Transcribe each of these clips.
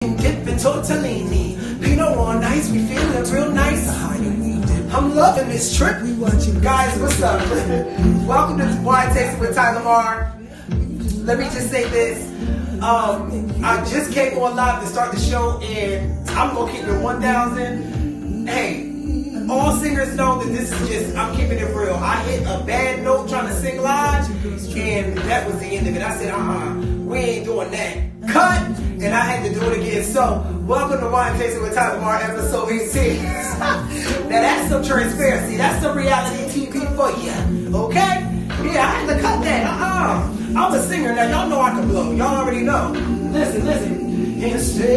Dipping tortellini, Pinot on ice, we feeling real nice. I'm loving this trip. Guys, what's up? Welcome to Wine Tasting with Tylamar. Let me just say this. I just came on live to start the show, and I'm gonna keep it 1,000. Hey, all singers know that this is just, I'm keeping it real. I hit a bad note trying to sing live, and that was the end of it. I said, we ain't doing that. Cut! And I had to do it again. So, welcome to Wine Tasting with Tylamar, episode 18. Now that's some transparency. That's some reality TV for you. Okay? Yeah, I had to cut that. I'm a singer now. Y'all know I can blow. Y'all already know. Listen. And say,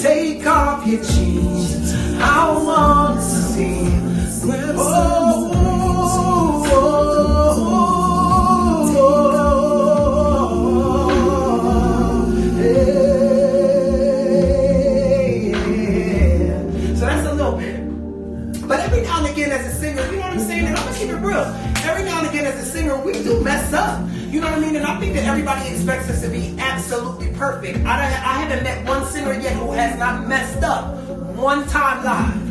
take off your jeans. I want to see. Every now and again as a singer, we do mess up. You know what I mean? And I think that everybody expects us to be absolutely perfect. I haven't met one singer yet who has not messed up one time live.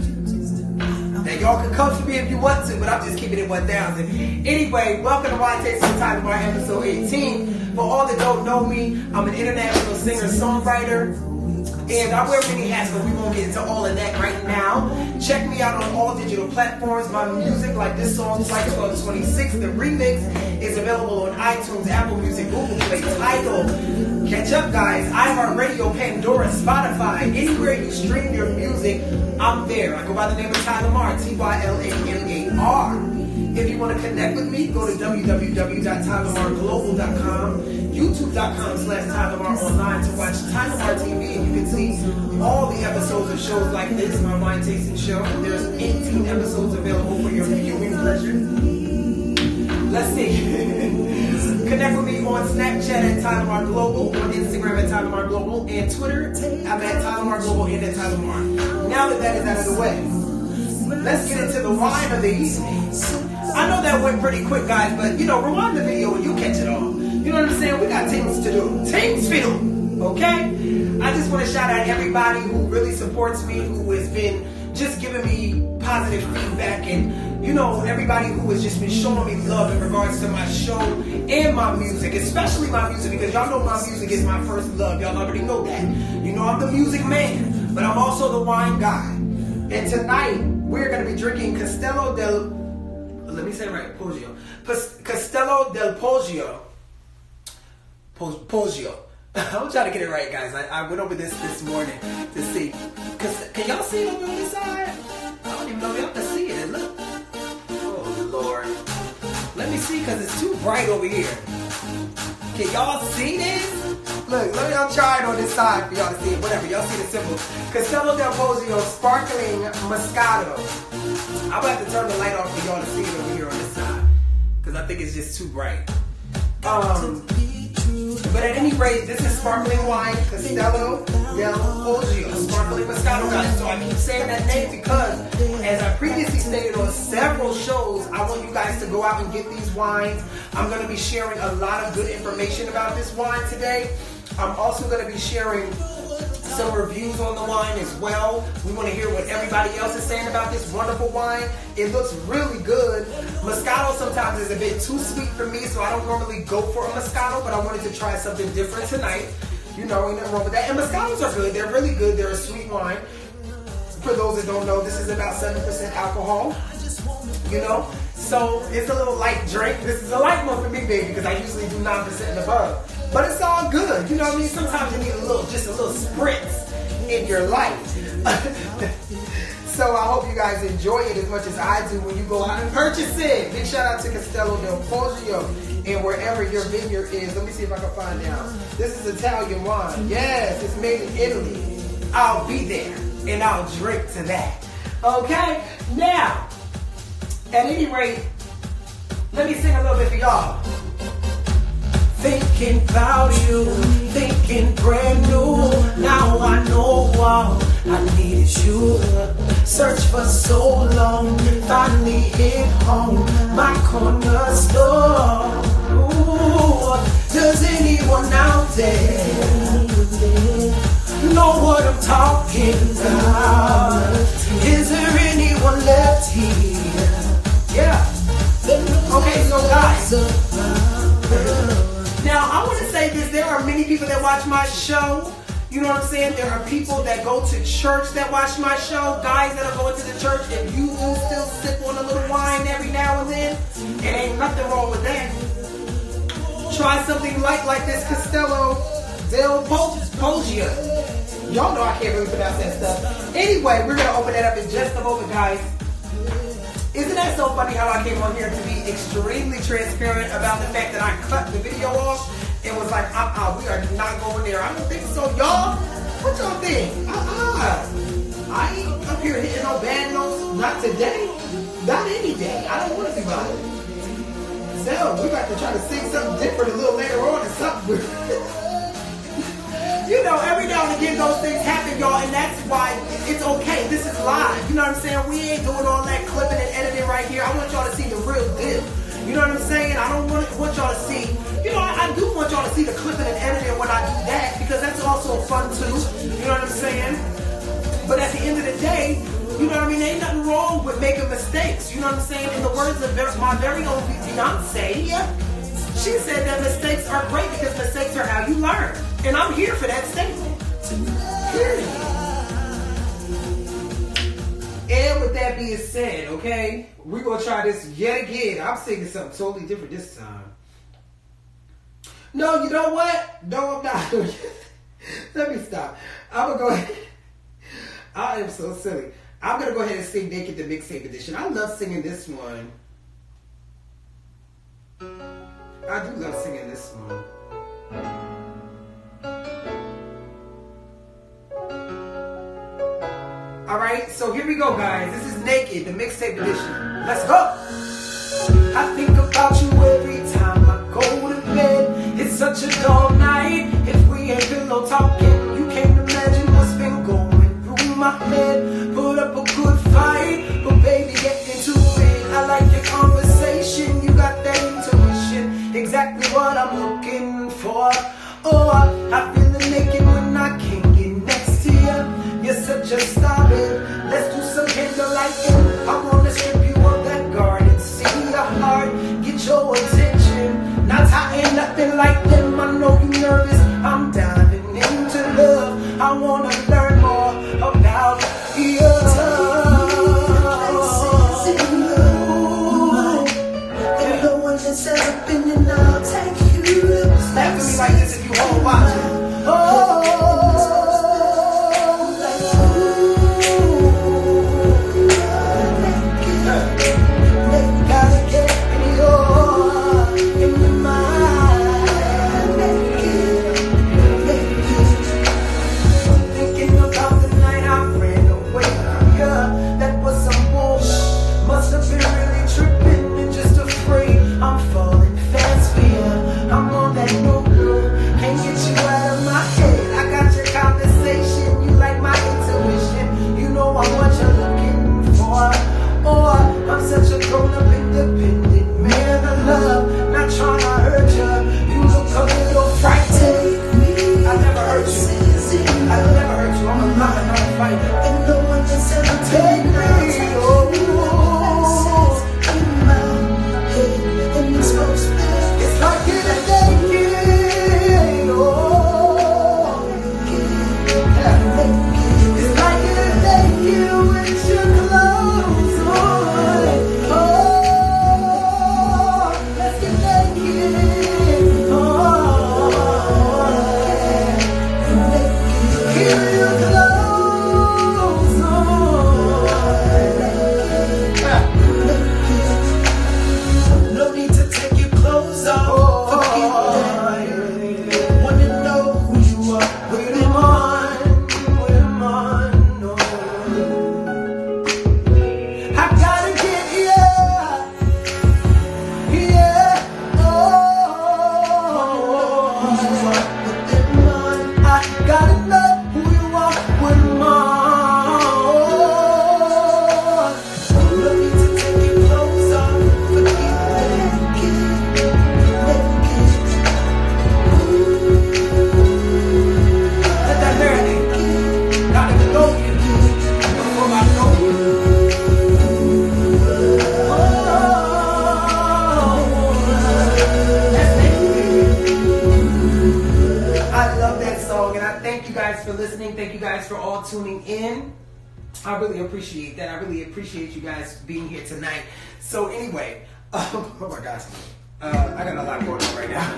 Now y'all can come to me if you want to, but I'm just keeping it 1,000. Anyway, welcome to Wine Tasting with Tylamar, episode 18. For all that don't know me, I'm an international singer-songwriter. And I wear many hats, but we won't get into all of that right now. Check me out on all digital platforms. My music, like this song, Flight 1226, the remix, is available on iTunes, Apple Music, Google Play, Tidal. Catch up, guys. iHeartRadio, Pandora, Spotify. Anywhere you stream your music, I'm there. I go by the name of Tylamar, Tylamar. If you want to connect with me, go to www.tylamarglobal.com, youtube.com/Tylamar online to watch Tylamar TV, and you can see all the episodes of shows like this, my wine tasting show. There's 18 episodes available for your viewing pleasure. Let's see. Connect with me on Snapchat at Tylamar Global, on Instagram at Tylamar Global, and Twitter, I'm at Tylamar Global and at Tylamar. Now that is out of the way, let's get into the wine of the evening. I know that went pretty quick, guys, but rewind the video and you catch it all. You know what I'm saying? We got things to do. Things to do. Okay? I just want to shout out everybody who really supports me, who has been just giving me positive feedback, and everybody who has just been showing me love in regards to my show and my music, especially my music, because y'all know my music is my first love. Y'all already know that. I'm the music man, but I'm also the wine guy. And tonight, we're going to be drinking Castello del Poggio. Poggio. I'm trying to get it right, guys. I went over this morning to see. Can y'all see it over on this side? I don't even know if y'all can see it. Look. Oh, Lord. Let me see, because it's too bright over here. Can y'all see this? Look, let me try it on this side for y'all to see it. Whatever, y'all see the symbol. Castello del Poggio Sparkling Moscato. I'm going to have to turn the light off for y'all to see it over here on this side, because I think it's just too bright. But at any rate, this is sparkling wine, Castello del Poggio, Sparkling Moscato, guys. So I keep saying that name because, as I previously stated on several shows, I want you guys to go out and get these wines. I'm going to be sharing a lot of good information about this wine today. I'm also going to be sharing some reviews on the wine as well. We want to hear what everybody else is saying about this wonderful wine. It looks really good. Moscato sometimes is a bit too sweet for me, so I don't normally go for a Moscato, but I wanted to try something different tonight. Ain't nothing wrong with that. And Moscatos are good. They're really good. They're a sweet wine. For those that don't know, this is about 7% alcohol. So it's a little light drink. This is a light one for me, baby, because I usually do 9% and above. But it's all good. You know what I mean? Sometimes you need just a little spritz in your life. So I hope you guys enjoy it as much as I do when you go out and purchase it. Big shout out to Castello del Poggio and wherever your vineyard is. Let me see if I can find out. This is Italian wine. Yes, it's made in Italy. I'll be there and I'll drink to that. Okay? Now, at any rate, let me sing a little bit for y'all. Thinking about you, thinking brand new. Now I know all I needed you. Search for so long, finally hit home. My corner store. Ooh. Does anyone out there know what I'm talking about? Is there anyone left here? Yeah. Okay, so guys, now I want to say this. There are many people that watch my show. You know what I'm saying? There are people that go to church that watch my show. Guys that are going to the church. If you do still sip on a little wine every now and then, it ain't nothing wrong with that. Try something like this Castello del Poggia. Y'all know I can't really pronounce that stuff. Anyway, we're going to open that up in just a moment, guys. Isn't that so funny how I came on here to be extremely transparent about the fact that I cut the video off and was like, we are not going there. I don't think so, y'all. What y'all think? I ain't up here hitting no bad notes. Not today. Not any day. I don't want to be bothered. So, we got to try to sing something different a little later on or something. You know, every now and again those things happen, y'all, and that's why it's okay. This is live. You know what I'm saying? We ain't doing all that clipping and editing right here. I want y'all to see the real deal. You know what I'm saying? I don't want y'all to see, you know, I do want y'all to see the clipping and editing when I do that, because that's also fun too. You know what I'm saying? But at the end of the day, you know what I mean? There ain't nothing wrong with making mistakes. You know what I'm saying? In the words of my very own Beyonce, she said that mistakes are great because mistakes are how you learn. And I'm here for that statement. Period. And with that being said, okay, we're going to try this yet again. I'm singing something totally different this time. No, you know what? No, I'm not. Let me stop. I'm going to go ahead. I am so silly. I'm going to go ahead and sing Naked the Mixtape Edition. I love singing this one. I do love singing this one. Alright, so here we go, guys. This is Naked, the Mixtape Edition. Let's go! I think about you every time I go to bed. It's such a dull night. If we ain't pillow talking, you can't imagine what's been going through my head. Put up a good fight, but baby, get into it. I like your conversation. You got that intuition. Exactly what I'm looking for. Oh, I feel naked when I can't get next to you. You're such a star, babe. Let's do some candlelighting. I wanna strip you of that garden. See your heart, get your attention. Not tying nothing like them. I know you nervous. I'm diving into love. I wanna learn more about you. And the one that says up in and I'll take you. Snap to me like this if you wanna watch it. Oh. I love that song, and I thank you guys for listening. Thank you guys for all tuning in. I really appreciate that. I really appreciate you guys being here tonight. So anyway, oh my gosh, I got a lot going on right now.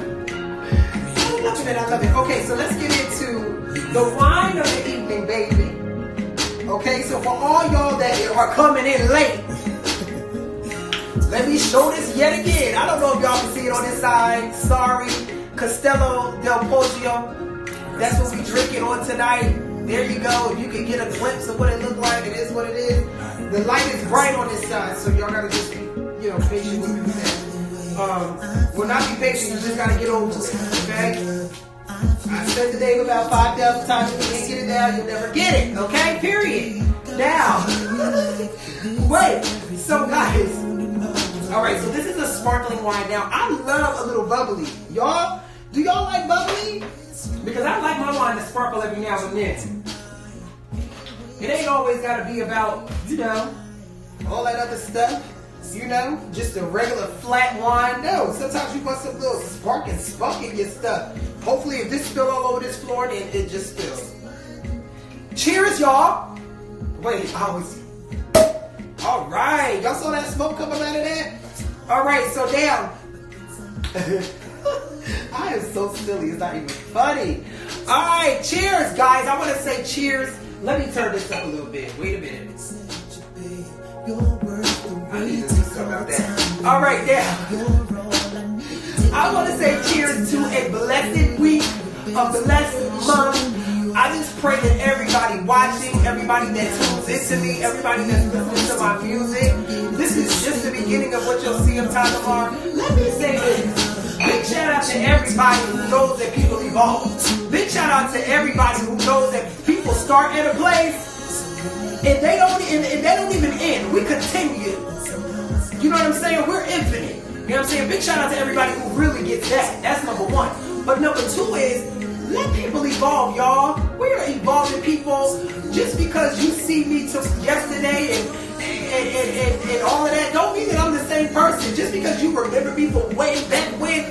I love it. I love it. Okay, so let's get into the wine of the evening, baby. Okay, so for all y'all that are coming in late, let me show this yet again. I don't know if y'all can see it on this side. Sorry. Castello del Poggio. That's what we drinking on tonight. There you go. If you can get a glimpse of what it looked like, it is what it is. The light is bright on this side, so y'all gotta just be, patient with me. Well, not be patient. You just gotta get over it. Okay. I said the name about 5,000 times. If you can't get it down, you'll never get it. Okay. Period. Now, wait. So guys, all right. So this is a sparkling wine. Now, I love a little bubbly. Y'all, do y'all like bubbly? Because I like my wine to sparkle every now and then. It ain't always got to be about, all that other stuff. Just a regular flat wine. No, sometimes you want some little spark and spunk in your stuff. Hopefully, if this spill all over this floor, then it just spills. Cheers, y'all. Wait, all right. Y'all saw that smoke coming out of that? All right, so down. I am so silly. It's not even funny. All right, cheers, guys. I want to say cheers. Let me turn this up a little bit. Wait a minute. I need to do something about that. All right, now. I want to say cheers to a blessed week, a blessed month. I just pray that everybody watching, everybody that tunes into me, everybody that's listening to my music, this is just the beginning of what you'll see of Tylamar. Let me say this. Big shout out to everybody who knows that people evolve. Big shout out to everybody who knows that people start at a place and they don't even end. We continue. You know what I'm saying? We're infinite. You know what I'm saying? Big shout out to everybody who really gets that. That's number one. But number two is, let people evolve, y'all. We are evolving people. Just because you see me yesterday and all of that, don't mean that I'm the same person. Just because you remember me from way back when,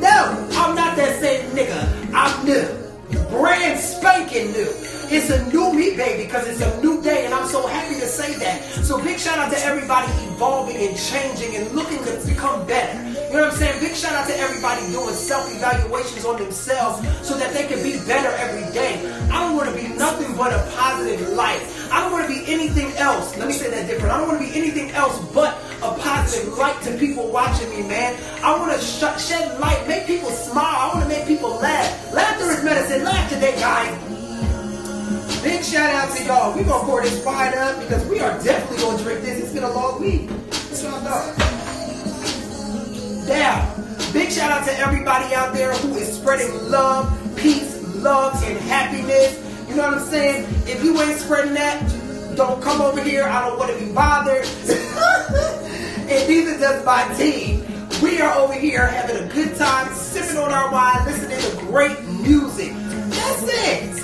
no, I'm not that same nigga. I'm new. Brand spanking new. It's a new me, baby, because it's a new day, and I'm so happy to say that. So big shout out to everybody evolving and changing and looking to become better. You know what I'm saying? Big shout out to everybody doing self-evaluations on themselves so that they can be better every day. I don't want to be nothing but a positive light. I don't want to be anything else. Let me say that different. I don't want to be anything else but a positive light to people watching me, man. I want to shed light, make people smile. I want to make people laugh. Laughter is medicine. Laugh today, guys. Big shout out to y'all. We're going to pour this wine up because we are definitely going to drink this. It's been a long week. That's what I thought. Now, big shout out to everybody out there who is spreading love, peace, love, and happiness. You know what I'm saying? If you ain't spreading that, don't come over here. I don't want to be bothered. And neither does my team. We are over here having a good time, sipping on our wine, listening to great music. That's it.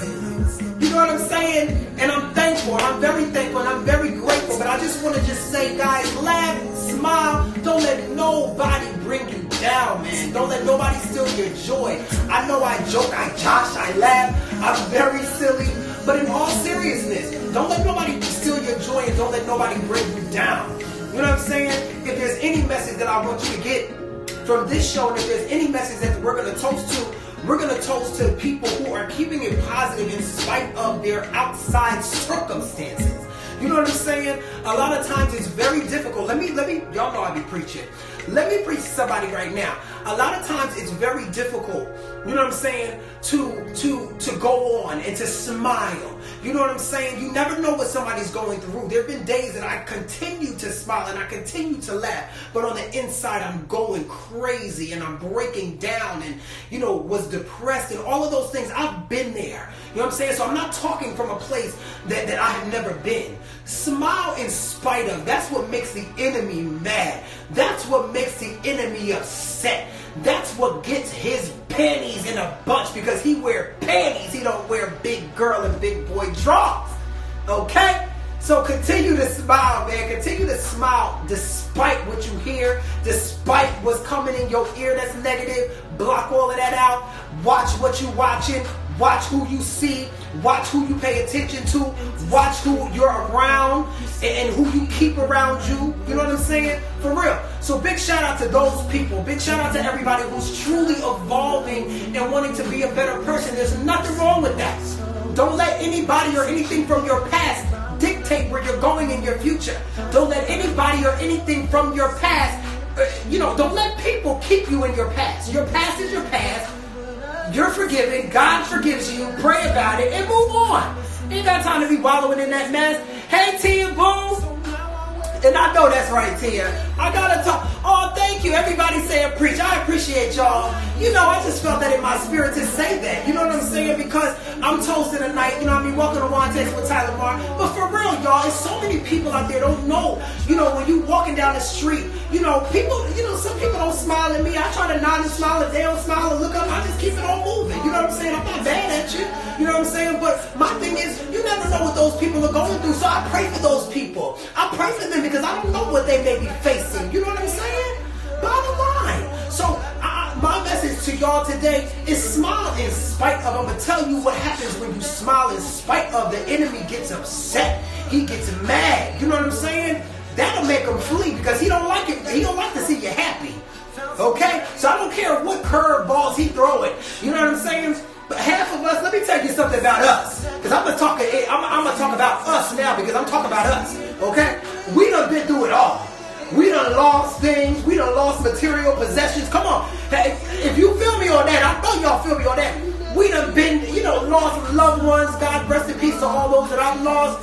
You know what I'm saying? And I'm thankful. I'm very thankful and I'm very grateful. But I just want to just say, guys, laugh, smile. Don't let nobody bring you down, man. Don't let nobody steal your joy. I know I joke, I josh, I laugh. I'm very silly. But in all seriousness, don't let nobody steal your joy and don't let nobody bring you down. You know what I'm saying? If there's any message that I want you to get from this show, and if there's any message that we're going to toast to, we're going to toast to people who are keeping it positive in spite of their outside circumstances. You know what I'm saying? A lot of times it's very difficult. Let me, y'all know I be preaching. Let me preach to somebody right now. A lot of times it's very difficult, you know what I'm saying, to go on and to smile. You know what I'm saying? You never know what somebody's going through. There have been days that I continue to smile and I continue to laugh, but on the inside I'm going crazy and I'm breaking down and, was depressed and all of those things. I've been there. You know what I'm saying? So I'm not talking from a place that I have never been. Smile in spite of. That's what makes the enemy mad. That's what makes the enemy upset. That's what gets his panties in a bunch because he wear panties. He don't wear big girl and big boy drawers. Okay? So continue to smile, man. Continue to smile despite what you hear, despite what's coming in your ear that's negative. Block all of that out. Watch what you're watching. Watch who you see. Watch who you pay attention to. Watch who you're around and who you keep around you. You know what I'm saying? For real. So big shout out to those people. Big shout out to everybody who's truly evolving and wanting to be a better person. There's nothing wrong with that. Don't let anybody or anything from your past dictate where you're going in your future. Don't let anybody or anything from your past, don't let people keep you in your past. Your past is your past. You're forgiven. God forgives you. Pray about it and move on. Ain't got time to be wallowing in that mess. Hey, Tia Boo. And I know that's right, Tia. I gotta talk. Oh, thank you. Everybody saying preach. I appreciate y'all. I just felt that in my spirit to say that. You know what I'm saying? Because I'm toasting tonight. Welcome to Wine Taste with Tylamar. But for real, y'all, there's so many people out there don't know. When you walking down the street, people, some people don't smile at me. I try to nod and smile. If they don't smile and look up, I just keep it on moving. You know what I'm saying? I'm not bad at you. You know what I'm saying? But my thing is, you never know what those people are going through. So I pray for those people. I pray for them because I don't know what they may be facing. You know what I'm saying? Bottom line. So my message to y'all today is smile in spite of. I'm going to tell you what happens when you smile in spite of. The enemy gets upset. He gets mad. You know what I'm saying? That'll make him flee because he don't like it. He don't like to see you happy. Okay? So I don't care what curveballs he throw it. You know what I'm saying? But half of us, let me tell you something about us. Because I'm gonna talk about us now because I'm talking about us. Okay? We done been through it all. We done lost things. We done lost material possessions. Come on. Hey, if you feel me on that, I know y'all feel me on that. We done been, lost loved ones. God rest in peace to all those that I've lost.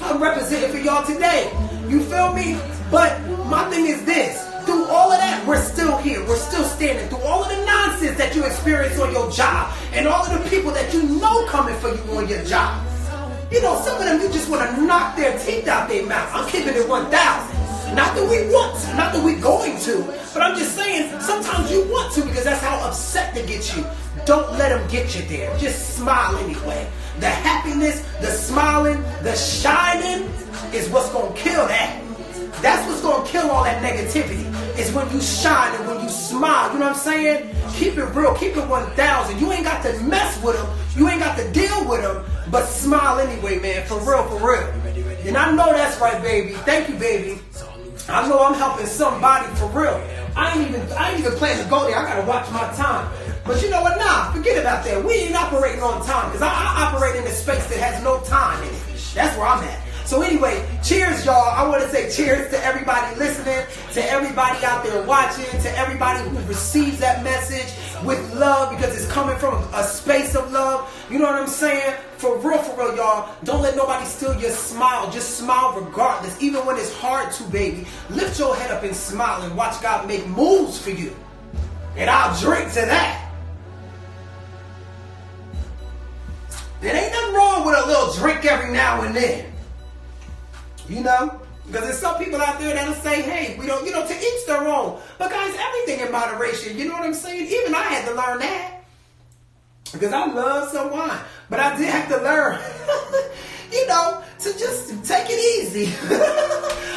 I'm representing for y'all today. You feel me? But my thing is this. Through all of that, we're still here. We're still standing. Through all of the nonsense that you experience on your job and all of the people that you know coming for you on your job. Some of them you just want to knock their teeth out their mouth. I'm keeping it 1,000. Not that we want to, not that we're going to, but I'm just saying sometimes you want to because that's how upset they get you. Don't let them get you there. Just smile anyway. The happiness, the smiling, the shining is what's going to kill that. That's what's going to kill all that negativity. Is when you shine and when you smile. You know what I'm saying? Keep it real. Keep it 1,000. You ain't got to mess with them. You ain't got to deal with them. But smile anyway, man. For real, for real. And I know that's right, baby. Thank you, baby. I know I'm helping somebody for real. I ain't even planning to go there. I got to watch my time. But you know what? Nah, forget about that. We ain't operating on time because I operate in a space that has no time in it. That's where I'm at. So anyway, cheers, y'all. I want to say cheers to everybody listening, to everybody out there watching, to everybody who receives that message with love because it's coming from a space of love. You know what I'm saying? For real, y'all. Don't let nobody steal your smile. Just smile regardless, even when it's hard to, baby. Lift your head up and smile and watch God make moves for you. And I'll drink to that. There ain't nothing wrong with a little drink every now and then. Because there's some people out there that'll say, hey, we don't, to each their own. But guys, everything in moderation, you know what I'm saying? Even I had to learn that. Because I love some wine. But I did have to learn, to just take it easy.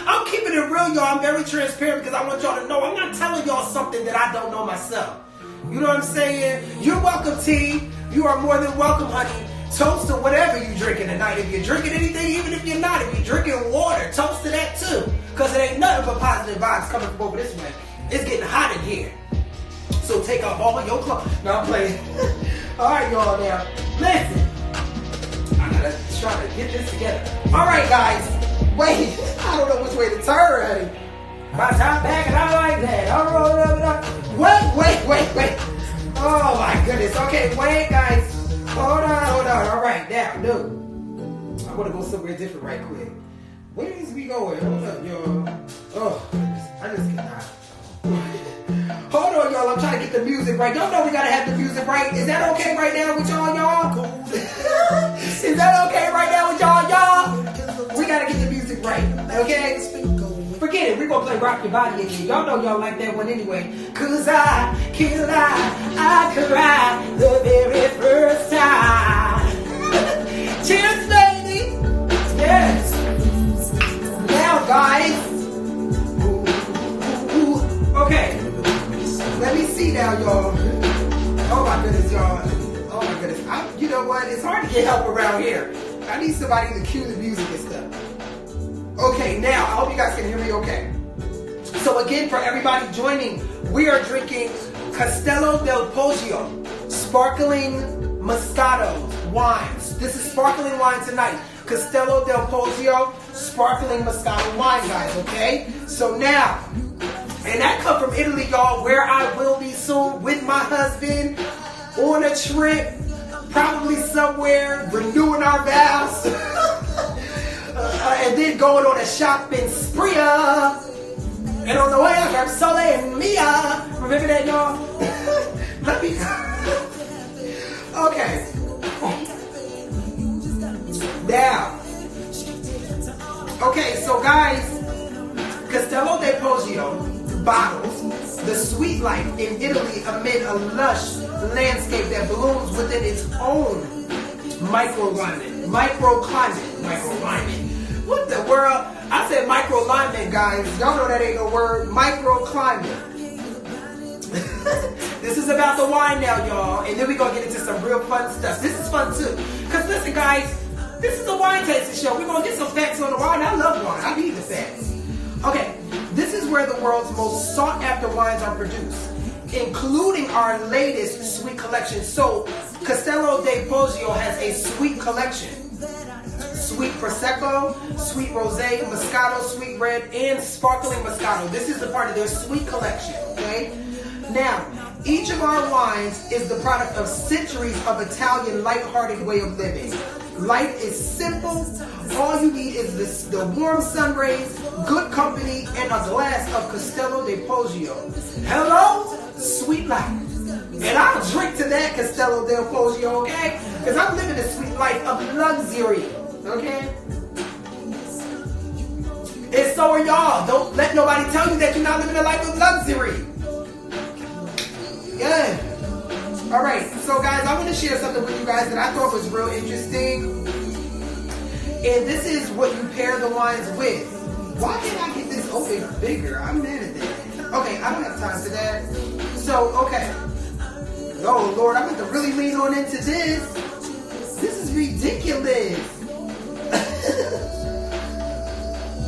I'm keeping it real, y'all. I'm very transparent because I want y'all to know I'm not telling y'all something that I don't know myself. You know what I'm saying? You're welcome, T. You are more than welcome, honey. Toast to whatever you're drinking tonight. If you're drinking anything, even if you're not, if you're drinking water, toast to that too. Because it ain't nothing but positive vibes coming from over this way. It's getting hot in here. So take off all your clothes. No, I'm playing. Alright, y'all, now. Listen. I gotta try to get this together. Alright, guys. Wait. I don't know which way to turn, honey. My top back and I like that. I'll roll it up. Wait. Oh my goodness. Okay, wait, guys. Hold on. All right, now, no. I want to go somewhere different right quick. Where is we going? Hold up, y'all. Oh, goodness. I just cannot. Hold on, y'all. I'm trying to get the music right. Y'all know we got to have the music right. Is that okay right now with y'all? Is that okay right now with y'all? We got to get the music right, okay? Forget it. We're going to play Rock Your Body again. Y'all know y'all like that one anyway. Cause I can't lie. I cried the very first time. Cheers, lady. Yes. Now, guys. Okay. Let me see now, y'all. Oh, my goodness, y'all. Oh, my goodness. what? It's hard to get help around here. I need somebody to cue the music and stuff. Okay, now, I hope you guys can hear me okay. So again, for everybody joining, we are drinking Castello del Poggio Sparkling Moscato wines. This is sparkling wine tonight. Castello del Poggio Sparkling Moscato wine, guys, okay? So now, and that come from Italy, y'all, where I will be soon with my husband on a trip, probably somewhere, renewing our vows, and then going on a shopping spree. And on the way, I got Sole and Mia. Remember that, y'all? Let me. Okay. Now. Okay, so guys, Castello del Poggio bottles the sweet life in Italy amid a lush landscape that blooms within its own microclimate. What the world? I said microclimate, guys. Y'all know that ain't no word. Microclimate. This is about the wine now, y'all. And then we're going to get into some real fun stuff. This is fun, too. Because listen, guys, this is a wine tasting show. We're going to get some facts on the wine. I love wine. I need the facts. Okay, this is where the world's most sought-after wines are produced, including our latest sweet collection. So, Castello del Poggio has a sweet collection. Sweet Prosecco, Sweet Rosé, Moscato, Sweet Red, and Sparkling Moscato. This is the part of their sweet collection, okay? Now, each of our wines is the product of centuries of Italian light-hearted way of living. Life is simple. All you need is the warm sun rays, good company, and a glass of Castello del Poggio. Hello, sweet life. And I'll drink to that Castello del Poggio, okay? Because I'm living a sweet life of luxury. Okay? And so are y'all. Don't let nobody tell you that you're not living a life of luxury. Yeah. Alright, so guys, I want to share something with you guys that I thought was real interesting. And this is what you pair the wines with. Why can't I get this open bigger? I'm mad at that. Okay, I don't have time for that. So, okay. Oh Lord, I'm going to really lean on into this. This is ridiculous.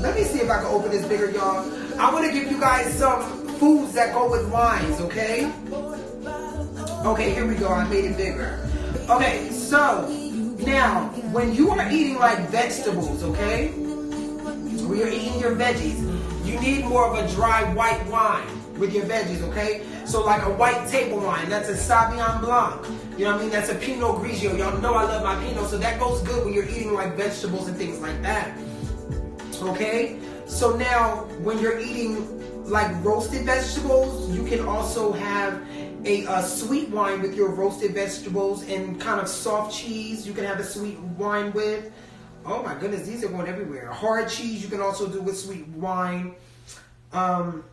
Let me see if I can open this bigger, y'all. I want to give you guys some foods that go with wines, okay? Okay, here we go. I made it bigger. Okay, so now when you are eating like vegetables, okay? When you're eating your veggies, you need more of a dry white wine with your veggies, okay? So like a white table wine, that's a Sauvignon Blanc. You know what I mean? That's a Pinot Grigio. Y'all know I love my Pinot, so that goes good when you're eating like vegetables and things like that. Okay? So now, when you're eating like roasted vegetables, you can also have a sweet wine with your roasted vegetables, and kind of soft cheese you can have a sweet wine with. Oh my goodness, these are going everywhere. Hard cheese you can also do with sweet wine. Some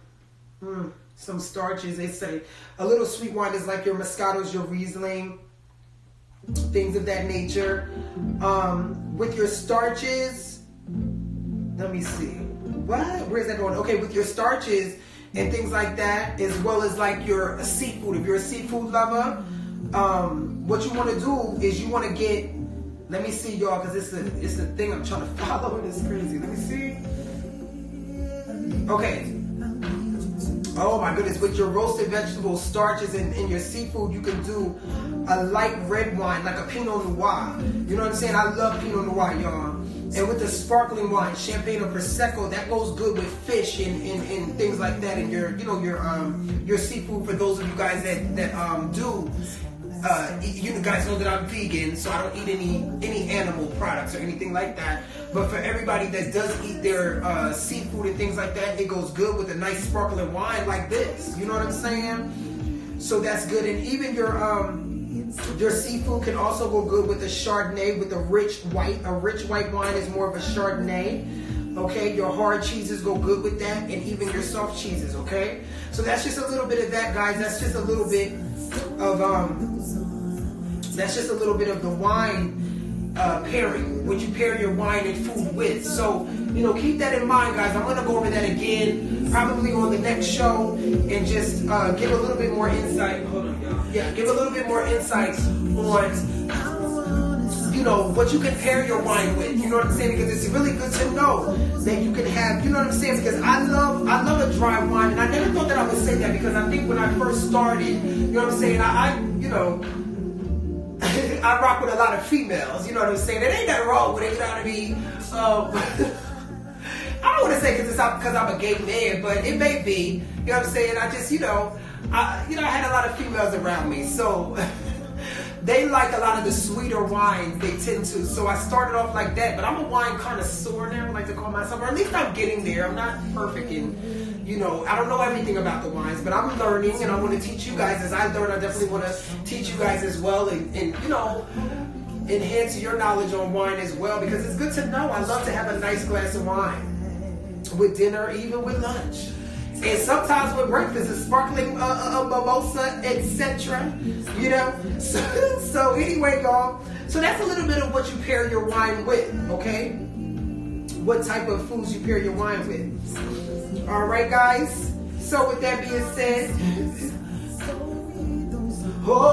starches, they say. A little sweet wine is like your Moscatos, your Riesling, things of that nature. With your starches, let me see. What? Where's that going? Okay, with your starches and things like that, as well as like your seafood. If you're a seafood lover, what you want to do is you want to get, let me see y'all, because it's a thing I'm trying to follow, and it's crazy. Let me see. Okay. Oh my goodness, with your roasted vegetables, starches, and your seafood, you can do a light red wine, like a Pinot Noir. You know what I'm saying? I love Pinot Noir, y'all. And with the sparkling wine, champagne or prosecco, that goes good with fish and things like that. And your seafood. For those of you guys that do, you guys know that I'm vegan, so I don't eat any animal products or anything like that. But for everybody that does eat their seafood and things like that, it goes good with a nice sparkling wine like this. You know what I'm saying? So that's good. And even your seafood can also go good with a Chardonnay, with a rich white. A rich white wine is more of a Chardonnay. Okay, your hard cheeses go good with that, and even your soft cheeses. Okay, so that's just a little bit of that, guys. That's just a little bit of the wine pairing, what you pair your wine and food with. So, keep that in mind, guys. I'm going to go over that again, probably on the next show, and just give a little bit more insight. Hold on, y'all. Yeah, give a little bit more insight on what you can pair your wine with. You know what I'm saying? Because it's really good to know that you can have, you know what I'm saying? Because I love a dry wine, and I never thought that I would say that, because I think when I first started, you know what I'm saying, I rock with a lot of females, you know what I'm saying? It ain't nothing wrong with it, you know what I mean? I don't want to say because I'm a gay man, but it may be, you know what I'm saying? I just, I had a lot of females around me, so they like a lot of the sweeter wines, they tend to. So I started off like that, but I'm a wine connoisseur now, I like to call myself, or at least I'm getting there. I'm not perfect in, I don't know everything about the wines, but I'm learning, and I want to teach you guys. As I learn, I definitely want to teach you guys as well, and enhance your knowledge on wine as well, because it's good to know. I love to have a nice glass of wine with dinner, even with lunch. And sometimes with breakfast, a sparkling mimosa, etc. So anyway, y'all. So that's a little bit of what you pair your wine with, okay? What type of foods you pair your wine with. All right, guys. So with that being said, what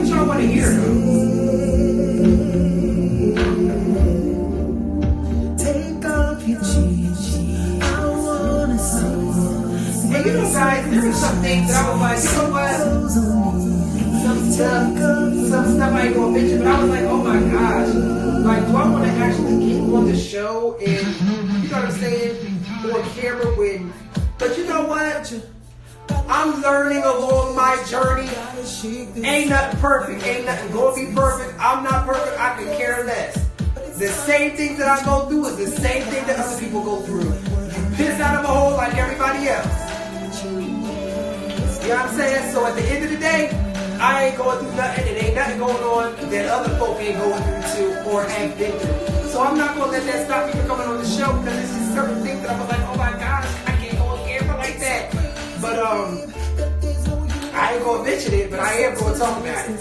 y'all want to hear? Guys, there are some things that I was like, some stuff I ain't gonna mention, but I was like, oh my gosh, like, do I want to actually get on the show and, you know what I'm saying, on camera but you know what? I'm learning along my journey. Ain't nothing perfect, ain't nothing gonna be perfect. I'm not perfect, I can care less. The same things that I go through is the same thing that other people go through. You piss out of a hole like everybody else. You know what I'm saying? So at the end of the day, I ain't going through nothing, and ain't nothing going on that other folk ain't going through too, or have been through. So I'm not going to let that stop me from coming on the show, because there's just certain things that I'm like, oh my gosh, I can't go on camera like that. But I ain't going to mention it, but I am going to talk about it.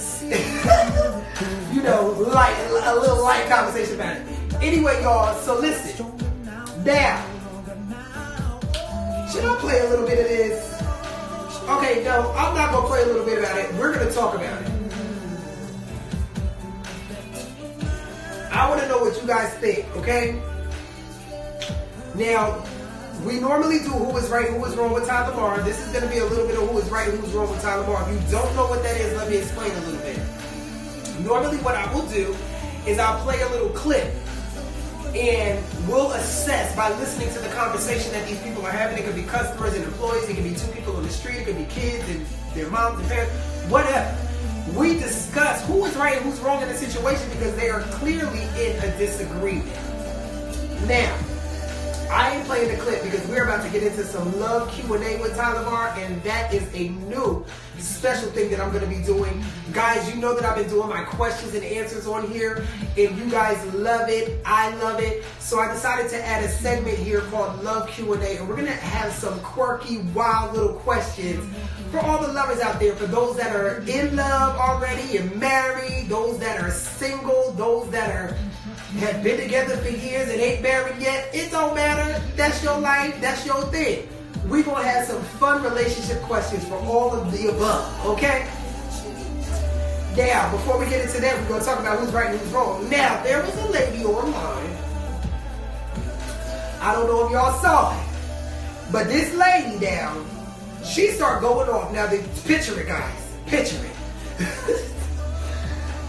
A little light conversation about it. Anyway, y'all, so listen. Now, should I play a little bit of this? Okay, no, I'm not going to play a little bit about it. We're going to talk about it. I want to know what you guys think, okay? Now, we normally do Who Is Right, Who Is Wrong with Tylamar. This is going to be a little bit of Who Is Right, Who Is Wrong with Tylamar. If you don't know what that is, let me explain a little bit. Normally what I will do is I'll play a little clip, and we'll assess by listening to the conversation that these people are having. It could be customers and employees, it could be two people on the street, it could be kids and their moms and parents, whatever. We discuss who is right and who's wrong in the situation, because they are clearly in a disagreement. Now, I ain't playing the clip because we're about to get into some love Q&A with Tylamar, and that is a new special thing that I'm going to be doing. Guys, you know that I've been doing my questions and answers on here, and you guys love it. I love it. So I decided to add a segment here called Love Q&A, and we're going to have some quirky, wild little questions for all the lovers out there, for those that are in love already and married, those that are single, those that have been together for years and ain't married yet. It don't matter. That's your life. That's your thing. We're going to have some fun relationship questions for all of the above, okay? Now, before we get into that, we're going to talk about who's right and who's wrong. Now, there was a lady online. I don't know if y'all saw it, but this lady down, she started going off. Now, picture it, guys. Picture it.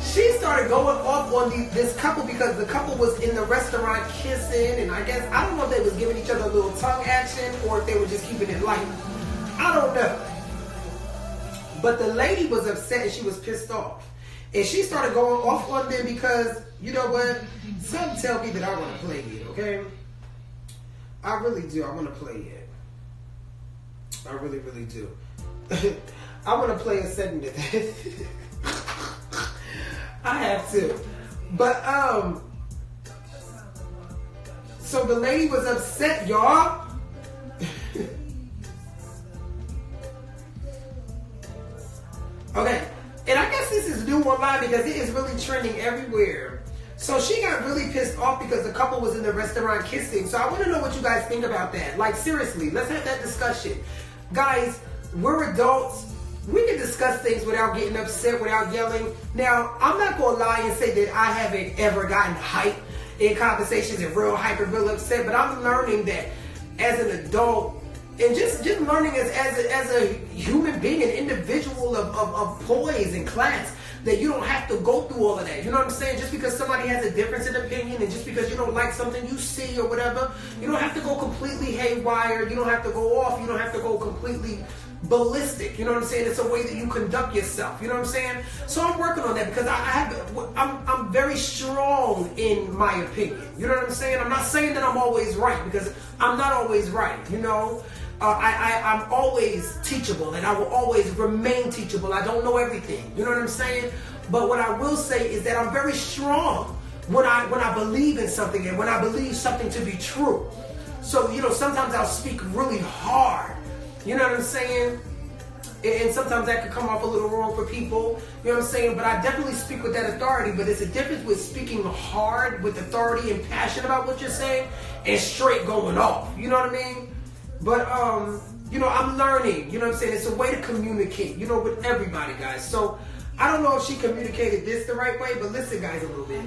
She started going off on this couple because the couple was in the restaurant kissing, and I guess, I don't know if they was giving each other a little tongue action or if they were just keeping it light. I don't know. But the lady was upset and she was pissed off. And she started going off on them because, you know what? Some tell me that I want to play it, okay? I really do. I want to play it. I really, really do. I want to play a segment of this. I have to. But, so the lady was upset, y'all. Okay. And I guess this is new online because it is really trending everywhere. So she got really pissed off because the couple was in the restaurant kissing. So I want to know what you guys think about that. Like, seriously, let's have that discussion. guys, we're adults. We can discuss things without getting upset, without yelling. Now, I'm not going to lie and say that I haven't ever gotten hype in conversations and real hyper, real upset, but I'm learning that as an adult, and just learning as a human being, an individual of poise and class, that you don't have to go through all of that. You know what I'm saying? Just because somebody has a difference in opinion, and just because you don't like something you see or whatever, you don't have to go completely haywire. You don't have to go off. You don't have to go completely ballistic. You know what I'm saying? It's a way that you conduct yourself. You know what I'm saying? So I'm working on that because I'm very strong in my opinion. You know what I'm saying? I'm not saying that I'm always right, because I'm not always right. You know, I'm always teachable, and I will always remain teachable. I don't know everything. You know what I'm saying? But what I will say is that I'm very strong when I believe in something, and when I believe something to be true. So, you know, sometimes I'll speak really hard. You know what I'm saying? And sometimes that could come off a little wrong for people. You know what I'm saying? But I definitely speak with that authority. But there's a difference with speaking hard with authority and passion about what you're saying, and straight going off. You know what I mean? But, you know, I'm learning. You know what I'm saying? It's a way to communicate, you know, with everybody, guys. So I don't know if she communicated this the right way, but listen, guys, a little bit.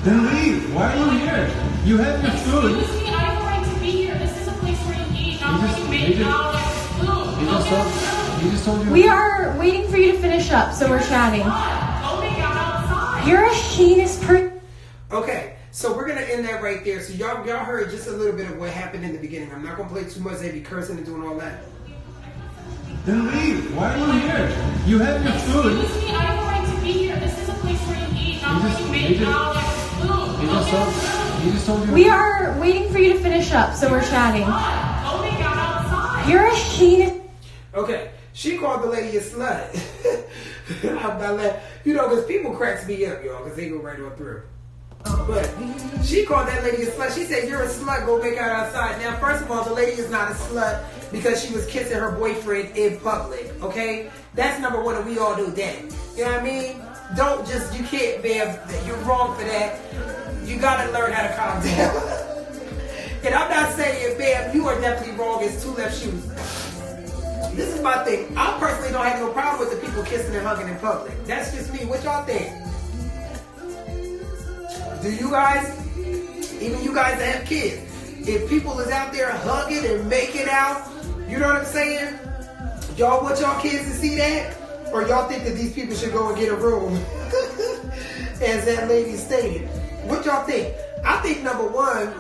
Then leave. Why are you here? You have your food. Excuse me, I have a right to be here. This is a place where you eat, not where you make out food. He just told you. We are waiting for you to finish up, so we're chatting. Go make out outside. You're a heinous person. Okay, so we're gonna end that right there. So y'all heard just a little bit of what happened in the beginning. I'm not gonna play too much. They be cursing and doing all that. Then leave. Why are you here? You have your food. Excuse me, I have a right to be here. This is a place where you eat, not where you make out food. He just told you. We are waiting for you to finish up, so we're chatting. Go make out outside. You're a heinous. Okay, she called the lady a slut. You know, because people cracks me up, y'all, because they go right on through. But she called that lady a slut. She said, "You're a slut, go make out outside." Now, first of all, the lady is not a slut because she was kissing her boyfriend in public, okay? That's number one, and we all do that. You know what I mean? Don't just, you can't, man, you're wrong for that. You gotta learn how to calm down. And I'm not saying, man, you are definitely wrong. It's two left shoes. This is my thing. I personally don't have no problem with the people kissing and hugging in public. That's just me. What y'all think? Do you guys, even you guys that have kids, if people is out there hugging and making out, you know what I'm saying? Y'all want y'all kids to see that? Or y'all think that these people should go and get a room? As that lady stated. What y'all think? I think number one,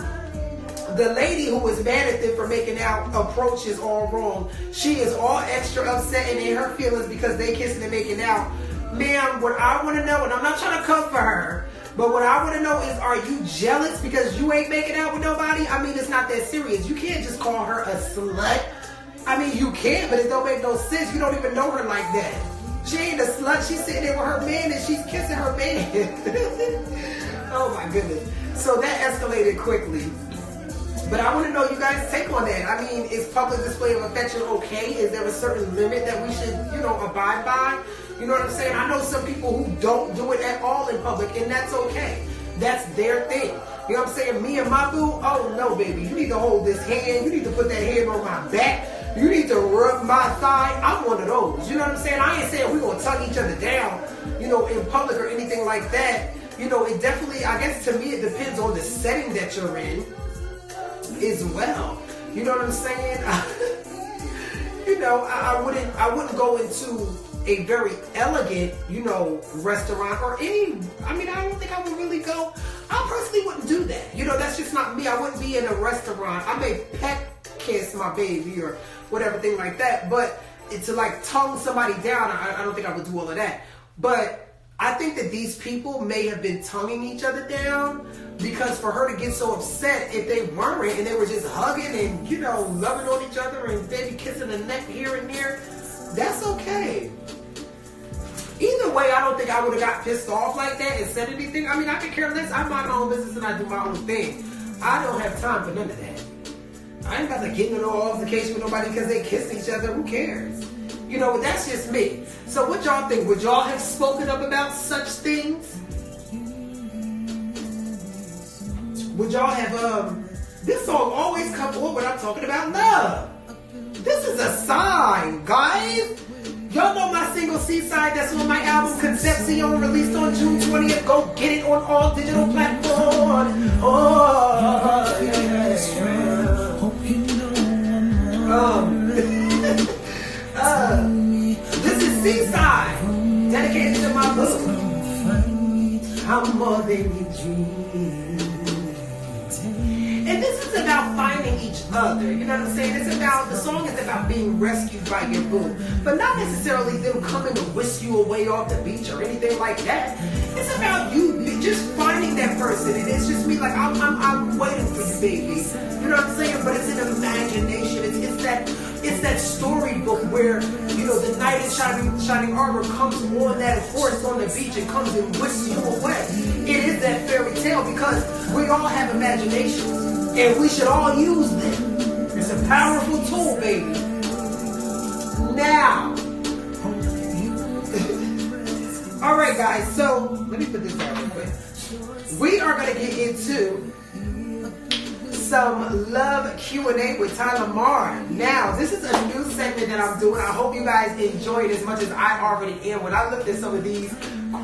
the lady who was mad at them for making out approach is all wrong. She is all extra upset and in her feelings because they kissing and making out. Ma'am, what I want to know, and I'm not trying to come for her, but what I want to know is, are you jealous because you ain't making out with nobody? I mean, it's not that serious. You can't just call her a slut. I mean, you can, but it don't make no sense. You don't even know her like that. She ain't a slut. She's sitting there with her man and she's kissing her man. Oh my goodness. So that escalated quickly. But I want to know you guys' take on that. I mean, is public display of affection okay? Is there a certain limit that we should, you know, abide by? You know what I'm saying? I know some people who don't do it at all in public, and that's okay. That's their thing. You know what I'm saying? Me and my boo, oh no, baby. You need to hold this hand. You need to put that hand on my back. You need to rub my thigh. I'm one of those. You know what I'm saying? I ain't saying we're going to tongue each other down, you know, in public or anything like that. You know, it definitely, I guess to me, it depends on the setting that you're in as well. You know what I'm saying? You know, I wouldn't go into a very elegant, you know, restaurant or any, I mean, I don't think I would really go. I personally wouldn't do that. You know, that's just not me. I wouldn't be in a restaurant. I may peck kiss my baby or whatever thing like that, but to like tongue somebody down, I don't think I would do all of that. But I think that these people may have been tonguing each other down because for her to get so upset if they weren't and they were just hugging and, you know, loving on each other and maybe kissing the neck here and there, that's okay. Either way, I don't think I would have got pissed off like that and said anything. I mean, I could care less. I mind my own business and I do my own thing. I don't have time for none of that. I ain't about to get into no altercation with nobody because they kissed each other. Who cares? You know, that's just me. So what y'all think? Would y'all have spoken up about such things? Would y'all have this song always come on when I'm talking about love? This is a sign, guys. Y'all know my single Seaside that's on my album Concepcion, released on June 20th. Go get it on all digital platforms. Oh, yeah. This is Seaside, dedicated to my book. I'm more than you dream. And this is about finding each other, you know what I'm saying? The song is about being rescued by your boo, but not necessarily them coming to whisk you away off the beach or anything like that. It's about you just finding that person, and it's just me like, I'm waiting for you, baby. You know what I'm saying? But it's an imagination. It's that storybook where, you know, the knight in shining armor comes on that horse on the beach and comes and whisks you away. It is that fairy tale because we all have imaginations. And we should all use them. It's a powerful tool, baby. Now. All right, guys. So, let me put this down real quick. We are going to get into some love Q&A with Tylamar. Now, this is a new segment that I'm doing. I hope you guys enjoy it as much as I already am. When I looked at some of these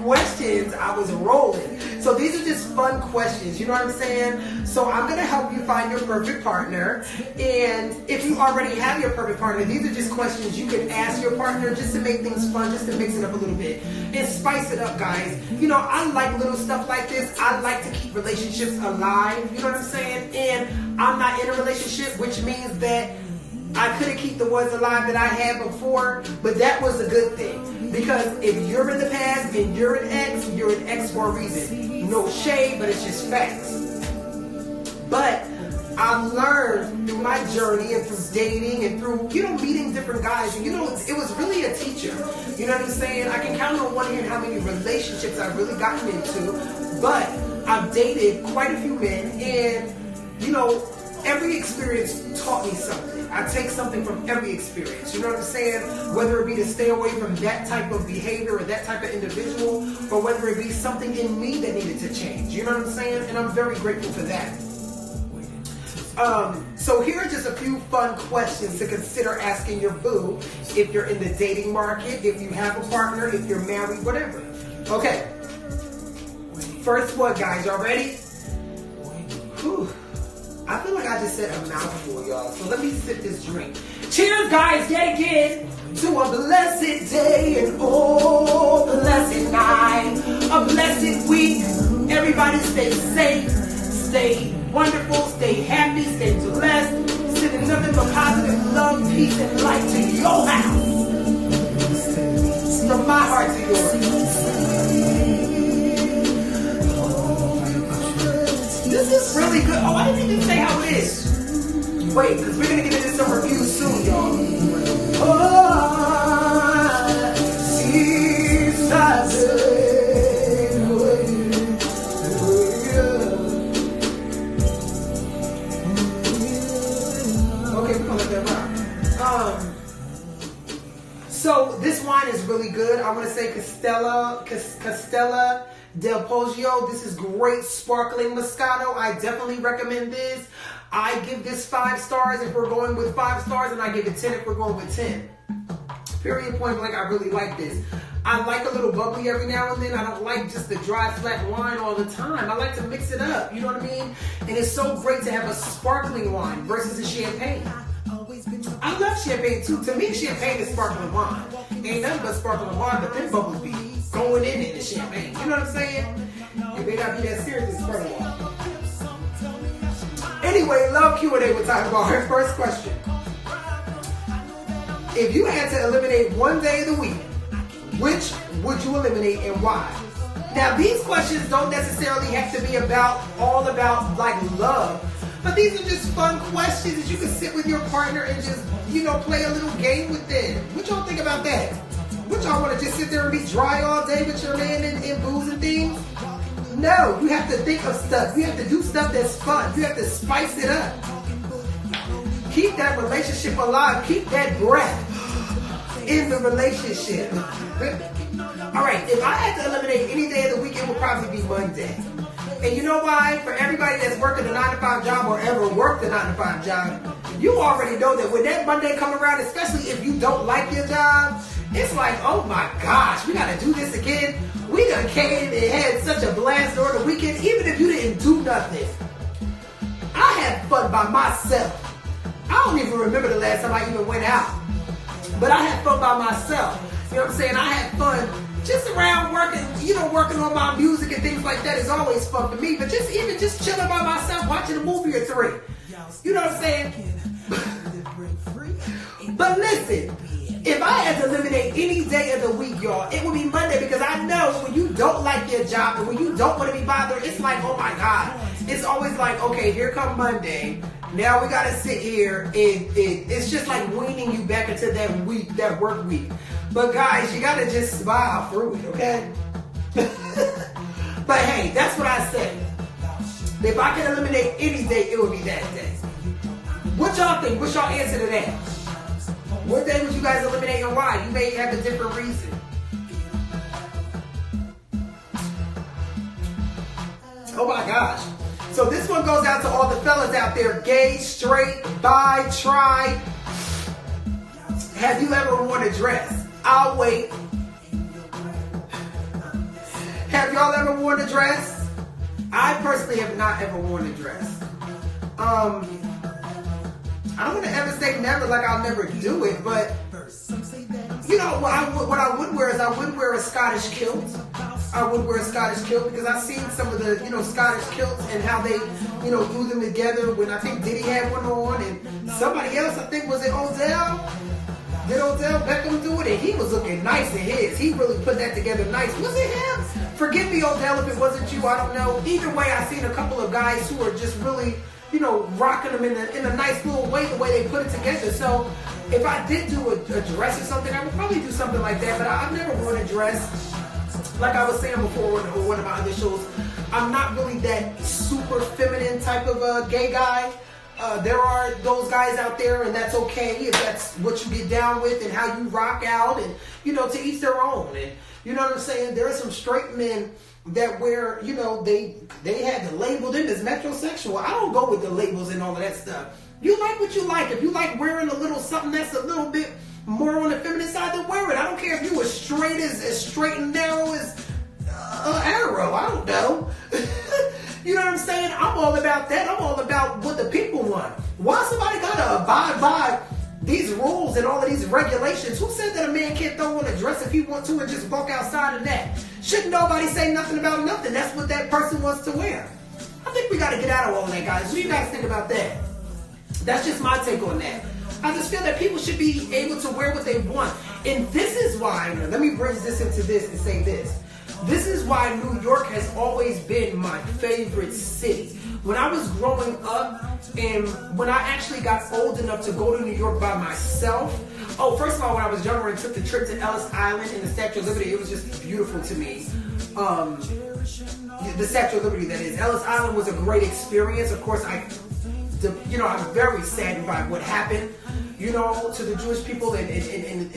questions, I was rolling. So these are just fun questions, you know what I'm saying? So I'm going to help you find your perfect partner. And if you already have your perfect partner, these are just questions you can ask your partner just to make things fun, just to mix it up a little bit and spice it up, guys. You know, I like little stuff like this. I like to keep relationships alive, you know what I'm saying? And I'm not in a relationship, which means that I couldn't keep the ones alive that I had before, but that was a good thing. Because if you're in the past and you're an ex for a reason. No shade, but it's just facts. But I've learned through my journey and through dating and through, you know, meeting different guys. And, you know, it was really a teacher. You know what I'm saying? I can count on one hand how many relationships I've really gotten into. But I've dated quite a few men. And, you know, every experience taught me something. I take something from every experience. You know what I'm saying? Whether it be to stay away from that type of behavior or that type of individual, or whether it be something in me that needed to change. You know what I'm saying? And I'm very grateful for that. So here are just a few fun questions to consider asking your boo if you're in the dating market, if you have a partner, if you're married, whatever. Okay. First one, guys. Y'all ready? Whew. I feel like I just said a mouthful, y'all. So let me sip this drink. Cheers, guys, yet again, to a blessed day and oh, blessed night. A blessed week. Everybody stay safe, stay wonderful, stay happy, stay blessed. Sending nothing but positive love, peace, and light to your house. From my heart to yours. This is really good. Oh, I didn't even say how it is. Wait, because we're going to get into some reviews soon, y'all. Oh, Seaside. Okay, we're going to let that rock. So, this wine is really good. I want to say Castella Del Poggio. This is great sparkling Moscato. I definitely recommend this. I give this 5 stars if we're going with 5 stars, and I give it 10 if we're going with 10. Period, point blank, I really like this. I like a little bubbly every now and then. I don't like just the dry, flat wine all the time. I like to mix it up, you know what I mean? And it's so great to have a sparkling wine versus a champagne. I love champagne too. To me, champagne is sparkling wine. Ain't nothing but sparkling wine, but then bubbles be going in the champagne. You know what I'm saying? It may not be that serious as sparkling wine. Anyway, love Q&A with Tylamar. First question. If you had to eliminate one day of the week, which would you eliminate and why? Now, these questions don't necessarily have to be all about like love. But these are just fun questions that you can sit with your partner and just, you know, play a little game with them. What y'all think about that? What y'all want to just sit there and be dry all day with your man and booze and things? No, you have to think of stuff. You have to do stuff that's fun. You have to spice it up. Keep that relationship alive. Keep that breath in the relationship. All right, if I had to eliminate any day of the week, it would probably be Monday. And you know why? For everybody that's working a 9-to-5 job or ever worked a 9-to-5 job, you already know that when that Monday come around, especially if you don't like your job, it's like, oh my gosh, we gotta do this again. We done came and had such a blast during the weekend, even if you didn't do nothing. I had fun by myself. I don't even remember the last time I even went out. But I had fun by myself. You know what I'm saying? I had fun just around working, working on my music and things like that is always fun for me. But just chilling by myself, watching a movie or three. You know what I'm saying? But listen, if I had to eliminate any day of the week, y'all, it would be Monday, because I know when you don't like your job and when you don't want to be bothered, it's like, oh my God. It's always like, okay, here come Monday. Now we gotta sit here and it's just like weaning you back into that work week. But guys, you gotta just smile through it, okay? But hey, that's what I say. If I could eliminate any day, it would be that day. What y'all think? What's y'all answer to that? What day would you guys eliminate and why? You may have a different reason. Oh my gosh. So this one goes out to all the fellas out there, gay, straight, bi, tri. Have you ever worn a dress? I'll wait. Have y'all ever worn a dress? I personally have not ever worn a dress. I don't want to ever say never, like I'll never do it, but what I would wear is I would wear a Scottish kilt. I would wear a Scottish kilt because I've seen some of the, Scottish kilts and how they, glue them together. When I think Diddy had one on, and somebody else, I think, was it Odell? Did Odell Beckham do it? And he was looking nice in his. He really put that together nice. Was it him? Forgive me, Odell, if it wasn't you. I don't know. Either way, I've seen a couple of guys who are just really, rocking them in a nice little way, the way they put it together. So if I did do a dress or something, I would probably do something like that. But I've never worn a dress. Like I was saying before on one of my other shows, I'm not really that super feminine type of gay guy. There are those guys out there, and that's okay if that's what you get down with and how you rock out, and to each their own. And you know what I'm saying? There are some straight men that wear, they had to label them as metrosexual. I don't go with the labels and all of that stuff. You like what you like. If you like wearing a little something that's a little bit more on the feminine side, then wear it. I don't care if you were straight as straight and narrow as arrow. I don't know. You know what I'm saying? I'm all about that. I'm all about what the people want. Why somebody gotta abide by these rules and all of these regulations? Who said that a man can't throw on a dress if he wants to and just walk outside of that? Shouldn't nobody say nothing about nothing? That's what that person wants to wear. I think we gotta get out of all of that, guys. What do you guys think about that? That's just my take on that. I just feel that people should be able to wear what they want. And this is why, let me bridge this into this and say this. This is why New York has always been my favorite city. When I was growing up and when I actually got old enough to go to New York by myself. Oh, first of all, when I was younger and took the trip to Ellis Island and the Statue of Liberty, it was just beautiful to me. The Statue of Liberty, that is. Ellis Island was a great experience. Of course, I'm very saddened by what happened, to the Jewish people and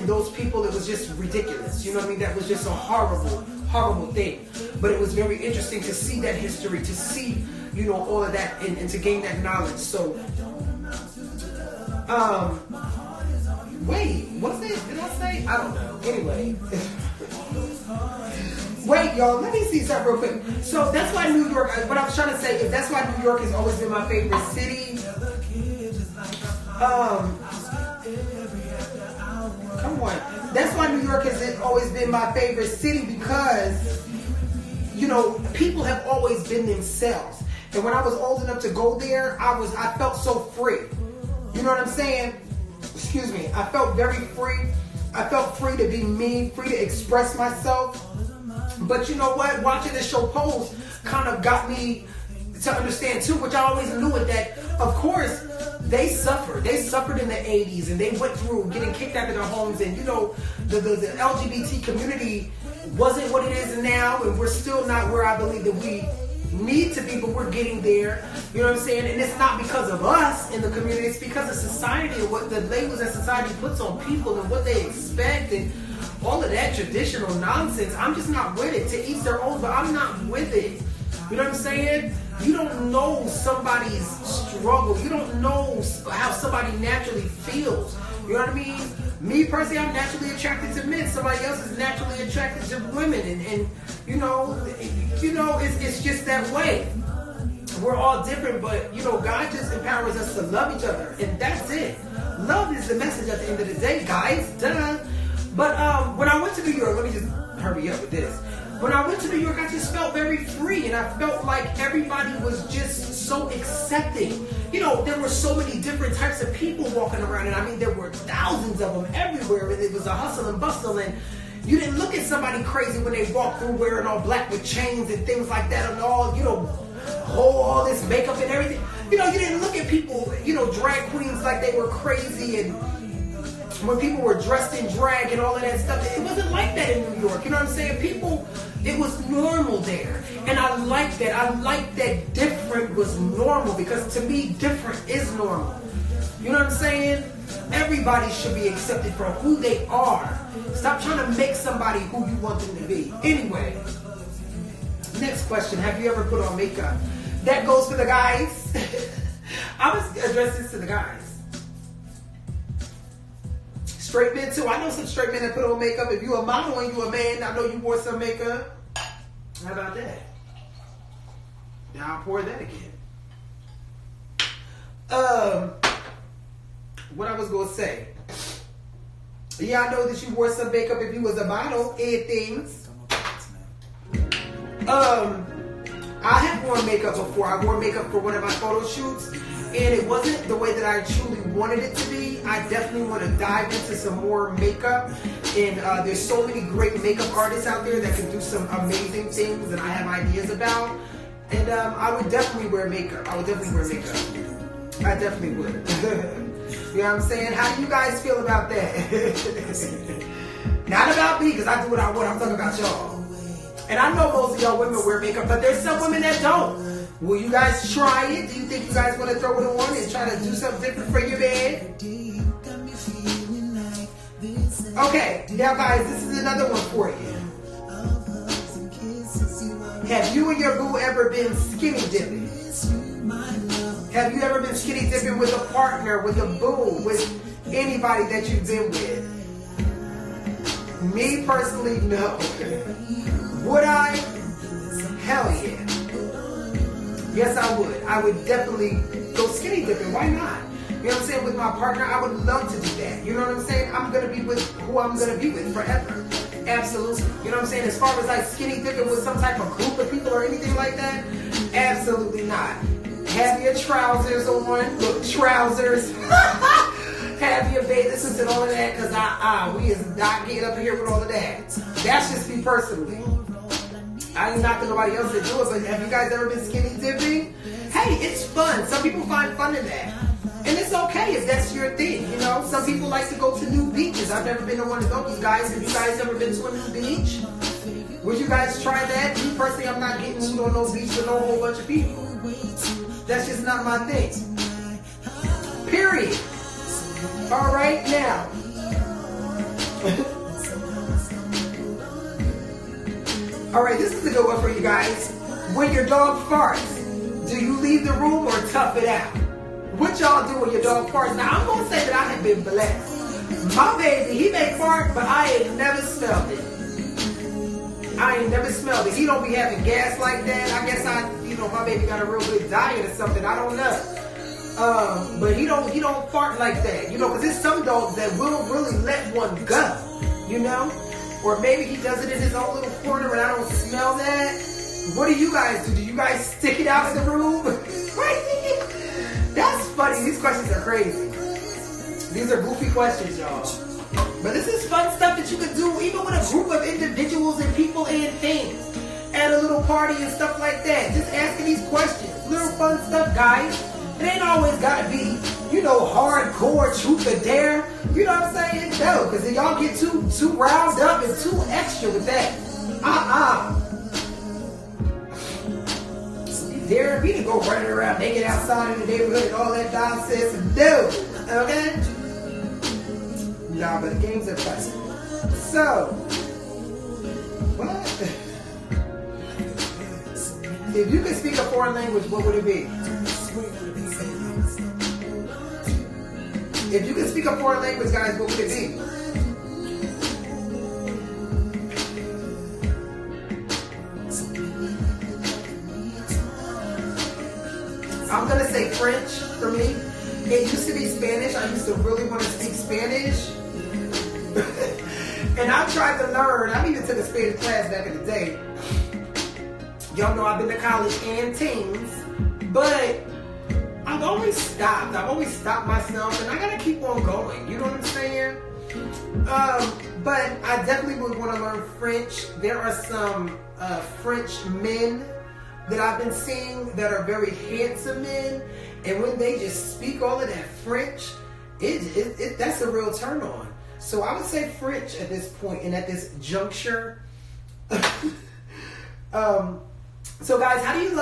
those people. It was just ridiculous. You know what I mean? That was just a horrible thing. But it was very interesting to see that history, to see, all of that and to gain that knowledge. So, wait, what's it? Did I say? I don't know. Anyway. Wait, y'all, let me see something real quick. So that's why New York, what I was trying to say is that's why New York has always been my favorite city. Come on. That's why New York has always been my favorite city because, people have always been themselves. And when I was old enough to go there, I felt so free. You know what I'm saying? Excuse me. I felt very free. I felt free to be me, free to express myself. But you know what? Watching the show Pose kind of got me to understand too, which I always knew it, that of course they suffered. They suffered in the 80s and they went through getting kicked out of their homes, and the LGBT community wasn't what it is now, and we're still not where I believe that we need to be, but we're getting there. You know what I'm saying? And it's not because of us in the community, it's because of society and what the labels that society puts on people and what they expect and all of that traditional nonsense. I'm just not with it. To each their own, but I'm not with it. You know what I'm saying? You don't know somebody's struggle. You don't know how somebody naturally feels. You know what I mean? Me personally, I'm naturally attracted to men. Somebody else is naturally attracted to women, and you know, it's just that way. We're all different, but you know, God just empowers us to love each other, and that's it. Love is the message at the end of the day, guys. Duh. But when I went to New York, let me just hurry up with this. When I went to New York, I just felt very free, and I felt like everybody was just so accepting. You know, there were so many different types of people walking around, and I mean, there were thousands of them everywhere, and it was a hustle and bustle, and you didn't look at somebody crazy when they walked through wearing all black with chains and things like that, and all, you know, all this makeup and everything. You know, you didn't look at people, you know, drag queens like they were crazy, and when people were dressed in drag and all of that stuff. It wasn't like that in New York. You know what I'm saying? People, it was normal there. And I like that. I like that different was normal, because to me, different is normal. You know what I'm saying? Everybody should be accepted for who they are. Stop trying to make somebody who you want them to be. Anyway, next question. Have you ever put on makeup? That goes for the guys. I was addressing this to the guys. Straight men too. I know some straight men that put on makeup. If you a model and you a man, I know you wore some makeup. How about that? Now I'll pour that again. What I was gonna say. Yeah, I know that you wore some makeup if you was a model and things. I have worn makeup before. I wore makeup for one of my photo shoots, and it wasn't the way that I truly wanted it to be. I definitely want to dive into some more makeup, and there's so many great makeup artists out there that can do some amazing things that I have ideas about, and I would definitely wear makeup. I definitely would. You know what I'm saying? How do you guys feel about that? Not about me, because I do what I want. I'm talking about y'all. And I know most of y'all women wear makeup, but there's some women that don't. Will you guys try it? Do you think you guys want to throw it on and try to do something different for your man? Okay, now guys, this is another one for you. Have you and your boo ever been skinny dipping? Have you ever been skinny dipping with a partner, with a boo, with anybody that you've been with? Me personally, no. Would I? Hell yeah. Yes, I would. I would definitely go skinny dipping. Why not? You know what I'm saying? With my partner, I would love to do that. You know what I'm saying? I'm going to be with who I'm going to be with forever. Absolutely. You know what I'm saying? As far as like skinny dipping with some type of group of people or anything like that, absolutely not. Have your trousers on. Look, trousers. Have your bathing suits and all of that, because we is not getting up here with all of that. That's just me personally. I ain't knocking nobody else to do it, but have you guys ever been skinny dipping? Hey, it's fun. Some people find fun in that. And it's okay if that's your thing, you know? Some people like to go to new beaches. I've never been to one of those guys. Have you guys ever been to a new beach? Would you guys try that? Me personally, I'm not getting moved on no beach with no whole bunch of people. That's just not my thing. Period. All right, now. All right, this is a good one for you guys. When your dog farts, do you leave the room or tough it out? What y'all do when your dog farts? Now, I'm going to say that I have been blessed. My baby, he may fart, but I ain't never smelled it. He don't be having gas like that. I guess my baby got a real good diet or something. I don't know. But he don't fart like that. You know, because there's some dogs that will really let one go. You know? Or maybe he does it in his own little corner and I don't smell that. What do you guys do? Do you guys stick it out in the room? That's funny. These questions are crazy. These are goofy questions, y'all. But this is fun stuff that you can do even with a group of individuals and people and things. At a little party and stuff like that. Just asking these questions. Little fun stuff, guys. It ain't always gotta be, hardcore truth or dare. You know what I'm saying? No, because then y'all get too riled up and too extra with that. Dare me to go running around naked outside in the neighborhood and all that nonsense. No, okay? Nah, but the games are fun. So, what? If you could speak a foreign language, what would it be? If you could speak a foreign language, guys, what would it be? I'm gonna say French for me. It used to be Spanish. I used to really want to speak Spanish. And I tried to learn. I even took a Spanish class back in the day. Y'all know I've been to college and teens, but I've always stopped. I've always stopped myself, and I gotta keep on going. You know what I'm saying? But I definitely would want to learn French. There are some French men that I've been seeing that are very handsome men, and when they just speak all of that French, that's a real turn on. So I would say French at this point and at this juncture. So guys, how do you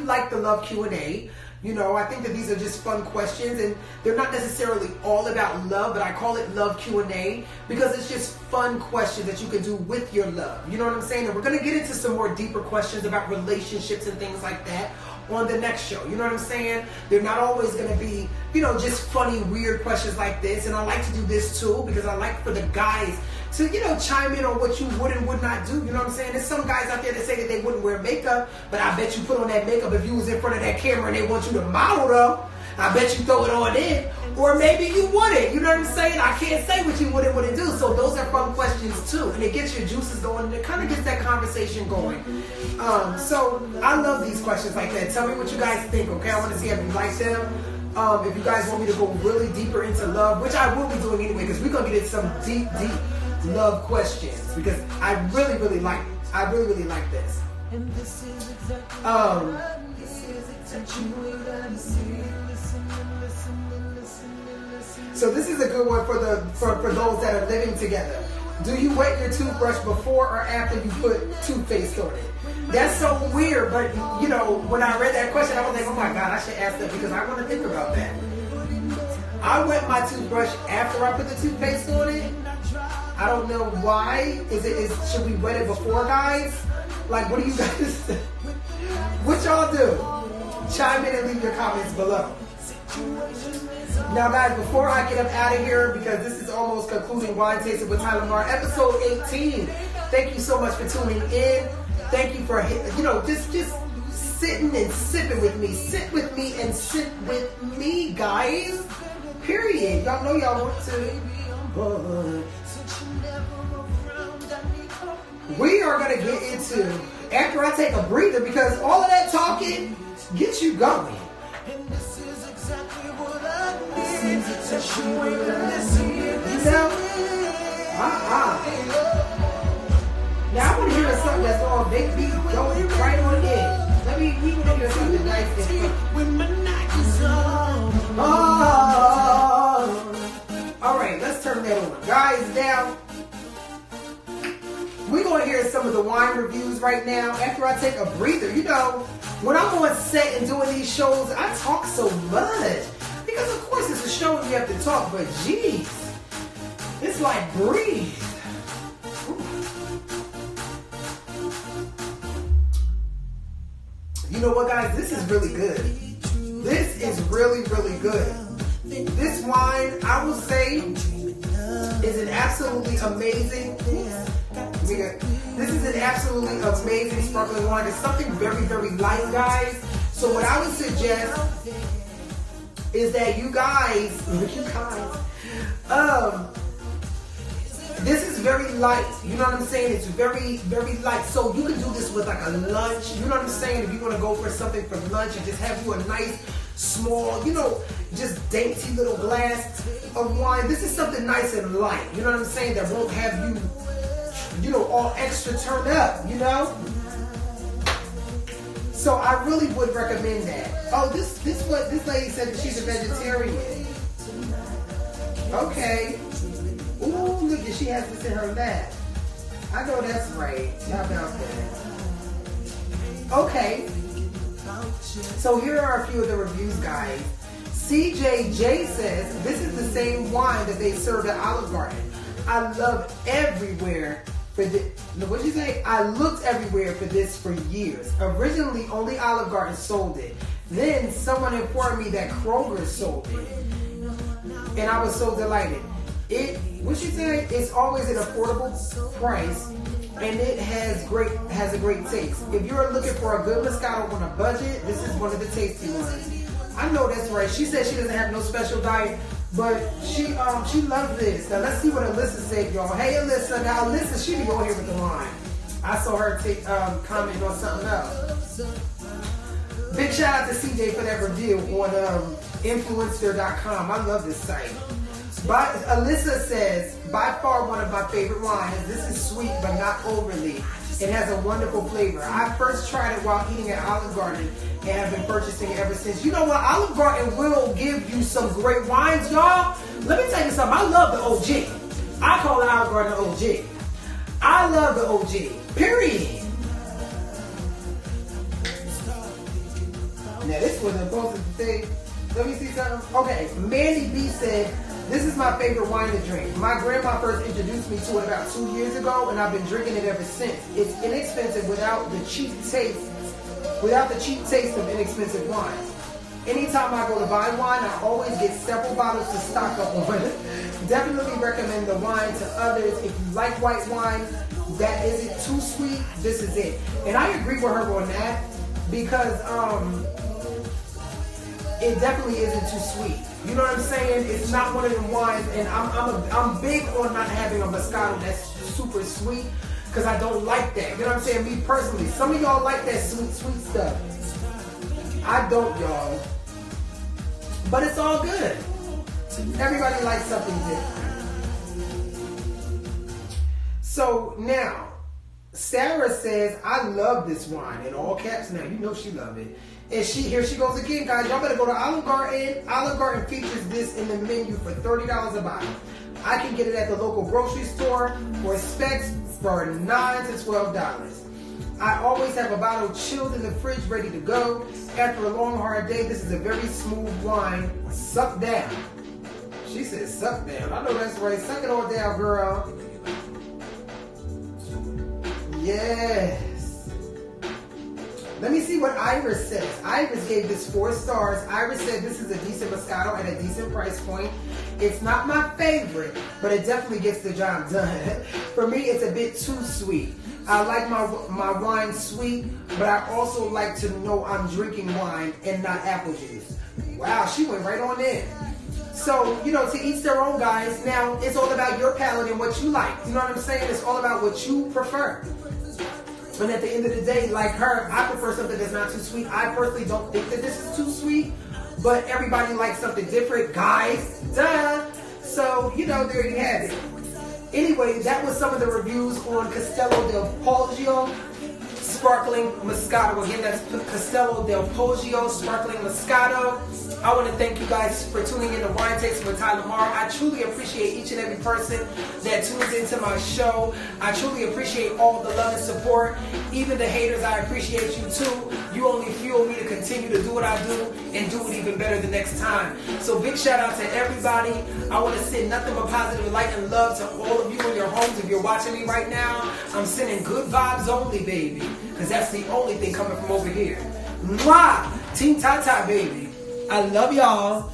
like the love Q&A? You know, I think that these are just fun questions, and they're not necessarily all about love, but I call it love Q&A because it's just fun questions that you can do with your love. You know what I'm saying? And we're going to get into some more deeper questions about relationships and things like that on the next show. You know what I'm saying? They're not always going to be, you know, just funny, weird questions like this. And I like to do this too because I like for the guys to, you know, chime in on what you would and would not do. You know what I'm saying? There's some guys out there that say that they wouldn't wear makeup, but I bet you put on that makeup if you was in front of that camera and they want you to model though. I bet you throw it on in. Or maybe you wouldn't. You know what I'm saying? I can't say what you would and wouldn't do. So those are fun questions too. And it gets your juices going and it kind of gets that conversation going. So I love these questions like that. Tell me what you guys think, okay? I want to see if you like them. If you guys want me to go really deeper into love, which I will be doing anyway, because we're going to get into some deep love questions because I really like this. So this is a good one for those that are living together. Do you wet your toothbrush before or after you put toothpaste on it? That's so weird, but you know, when I read that question, I was like, oh my God, I should ask that because I want to think about that. I wet my toothbrush after I put the toothpaste on it. I don't know why. Should we wet it before, guys? Like, what do you guys think? What y'all do? Chime in and leave your comments below. Now, guys, before I get up out of here, because this is almost concluding Wine Tasting with Tylamar, episode 18. Thank you so much for tuning in. Thank you for, you know, just sitting and sipping with me. Sit with me and sit with me, guys. Period. Y'all know y'all want to. We are going to get into, after I take a breather, because all of that talking gets you going. You know? Now I want to hear something that's all big beat going right on in. We want to hear something nice and Alright, let's turn that on. Guys, now we're going to hear some of the wine reviews right now after I take a breather. You know, when I'm on set and doing these shows, I talk so much. Because of course it's a show and you have to talk, but geez, it's like breathe. Ooh. You know what, guys? This is really good. This is really good. This wine, I will say, is an absolutely amazing. This is an absolutely amazing sparkling wine. It's something very light, guys. So what I would suggest is that you guys, this is very light. You know what I'm saying? It's very light. So you can do this with like a lunch. You know what I'm saying? If you want to go for something for lunch and just have you a nice, small, you know, just dainty little glass of wine. This is something nice and light. You know what I'm saying? That won't have you, you know, all extra turned up, you know? So I really would recommend that. Oh, this lady said that she's a vegetarian. Okay. Ooh, look, she has this in her lap. I know that's right. How about that? Okay. So here are a few of the reviews, guys. CJJ says, this is the same wine that they serve at Olive Garden. I love everywhere for this. What'd you say? I looked everywhere for this for years. Originally, only Olive Garden sold it. Then someone informed me that Kroger sold it, and I was so delighted. What'd you say? It's always an affordable price, and it has a great taste. If you're looking for a good Moscato on a budget, this is one of the tasty ones. I know that's right. She said she doesn't have no special diet, but she loves this. Now let's see what Alyssa said, y'all. Hey Alyssa, now Alyssa, she be on here with the line. I saw her comment on something else. Big shout out to CJ for that review on influencer.com. I love this site. But Alyssa says, by far one of my favorite wines. This is sweet but not overly. It has a wonderful flavor. I first tried it while eating at Olive Garden and have been purchasing it ever since. You know what? Olive Garden will give you some great wines, y'all. Let me tell you something. I love the OG. I call it Olive Garden OG. I love the OG. Period. Now this wasn't supposed to say. Let me see something. Okay, Mandy B said, this is my favorite wine to drink. My grandma first introduced me to it about 2 years ago, and I've been drinking it ever since. It's inexpensive without the cheap taste of inexpensive wines. Anytime I go to buy wine, I always get several bottles to stock up on. Definitely recommend the wine to others. If you like white wine that isn't too sweet, this is it. And I agree with her on that, because it definitely isn't too sweet. You know what I'm saying? It's not one of them wines, and I'm big on not having a Moscato that's super sweet, because I don't like that. You know what I'm saying? Me personally. Some of y'all like that sweet stuff. I don't, y'all. But it's all good. Everybody likes something different. So now, Sarah says, I love this wine. In all caps now. You know she loves it. And here she goes again, guys. Y'all better go to Olive Garden. Olive Garden features this in the menu for $30 a bottle. I can get it at the local grocery store or specs for $9 to $12. I always have a bottle chilled in the fridge ready to go. After a long, hard day, this is a very smooth wine. Suck down. She says suck down. I know that's right. Suck it all down, girl. Yes. Let me see what Iris says. Iris gave this 4 stars. Iris said this is a decent Moscato at a decent price point. It's not my favorite, but it definitely gets the job done. For me, it's a bit too sweet. I like my wine sweet, but I also like to know I'm drinking wine and not apple juice. Wow, she went right on in. So, to each their own, guys. Now, it's all about your palate and what you like. You know what I'm saying? It's all about what you prefer. And at the end of the day, like her, I prefer something that's not too sweet. I personally don't think that this is too sweet, but everybody likes something different, guys. Duh. So, there you have it. Anyway, that was some of the reviews on Castello del Poggio Sparkling Moscato. Again, that's Castello del Poggio Sparkling Moscato. I want to thank you guys for tuning in to Wine Tasting with Tylamar. I truly appreciate each and every person that tunes into my show. I truly appreciate all the love and support. Even the haters, I appreciate you too. You only fuel me to continue to do what I do and do it even better the next time. So big shout out to everybody. I want to send nothing but positive light and love to all of you in your homes. If you're watching me right now, I'm sending good vibes only, baby. Because that's the only thing coming from over here. Mwah! Team Tata, baby. I love y'all.